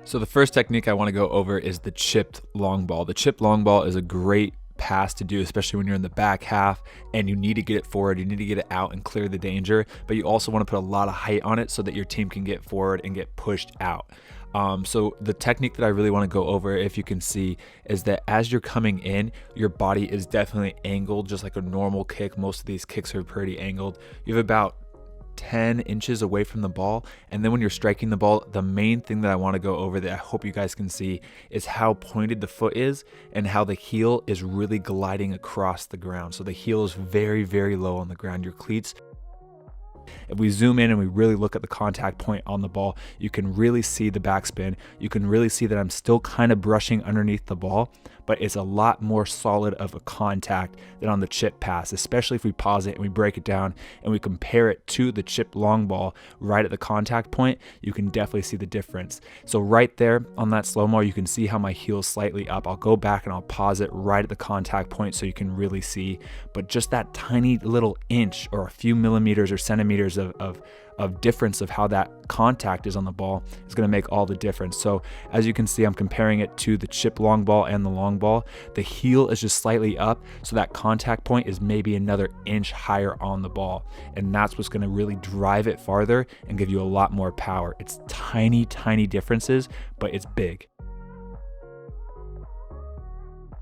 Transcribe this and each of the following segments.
So the first technique I want to go over is the chipped long ball. The chipped long ball is a great pass to do, especially when you're in the back half and you need to get it forward, you need to get it out and clear the danger, but you also want to put a lot of height on it so that your team can get forward and get pushed out. So the technique that I really want to go over, if you can see, is that as you're coming in, your body is definitely angled just like a normal kick. Most of these kicks are pretty angled. You have about 10 inches away from the ball, and then when you're striking the ball, the main thing that I want to go over that I hope you guys can see is how pointed the foot is and how the heel is really gliding across the ground. So the heel is very, very low on the ground. Your cleats, if we zoom in and we really look at the contact point on the ball, you can really see the backspin. You can really see that I'm still kind of brushing underneath the ball, but it's a lot more solid of a contact than on the chip pass, especially if we pause it and we break it down and we compare it to the chip long ball right at the contact point. You can definitely see the difference. So right there on that slow-mo, you can see how my heel is slightly up. I'll go back and I'll pause it right at the contact point so you can really see, but just that tiny little inch or a few millimeters or centimeters of difference of how that contact is on the ball is going to make all the difference. So as you can see, I'm comparing it to the chip long ball and the long ball. The heel is just slightly up, so that contact point is maybe another inch higher on the ball, and that's what's going to really drive it farther and give you a lot more power. It's tiny differences, but it's big.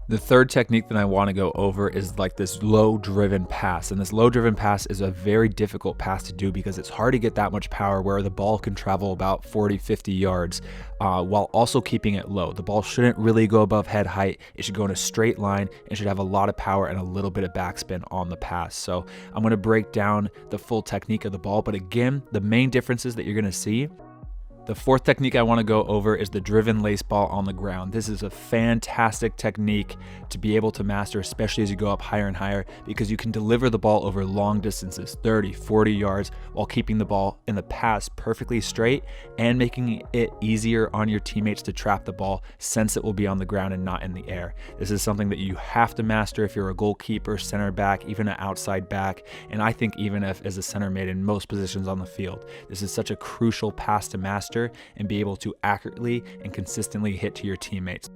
The third technique that I want to go over is like this low driven pass. And this low driven pass is a very difficult pass to do because it's hard to get that much power where the ball can travel about 40-50 yards while also keeping it low. The ball shouldn't really go above head height. It should go in a straight line and should have a lot of power and a little bit of backspin on the pass. So I'm going to break down the full technique of the ball. But again, the main differences that you're going to see. The fourth technique I want to go over is the driven lace ball on the ground. This is a fantastic technique to be able to master, especially as you go up higher and higher, because you can deliver the ball over long distances, 30, 40 yards, while keeping the ball in the pass perfectly straight and making it easier on your teammates to trap the ball since it will be on the ground and not in the air. This is something that you have to master if you're a goalkeeper, center back, even an outside back, and I think even if as a center mid in most positions on the field. This is such a crucial pass to master and be able to accurately and consistently hit to your teammates.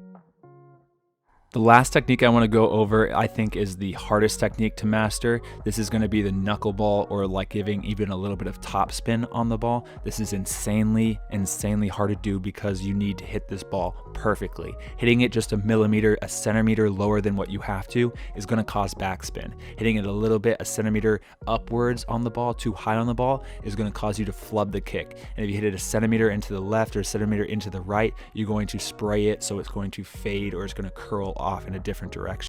The last technique I want to go over, I think, is the hardest technique to master. This is going to be the knuckleball, or like giving even a little bit of top spin on the ball. This is insanely hard to do because you need to hit this ball perfectly. Hitting it just a millimeter, a centimeter lower than what you have to is going to cause backspin. Hitting it a little bit, a centimeter upwards on the ball, too high on the ball, is going to cause you to flub the kick. And if you hit it a centimeter into the left or a centimeter into the right, you're going to spray it, so it's going to fade or it's going to curl off in a different direction.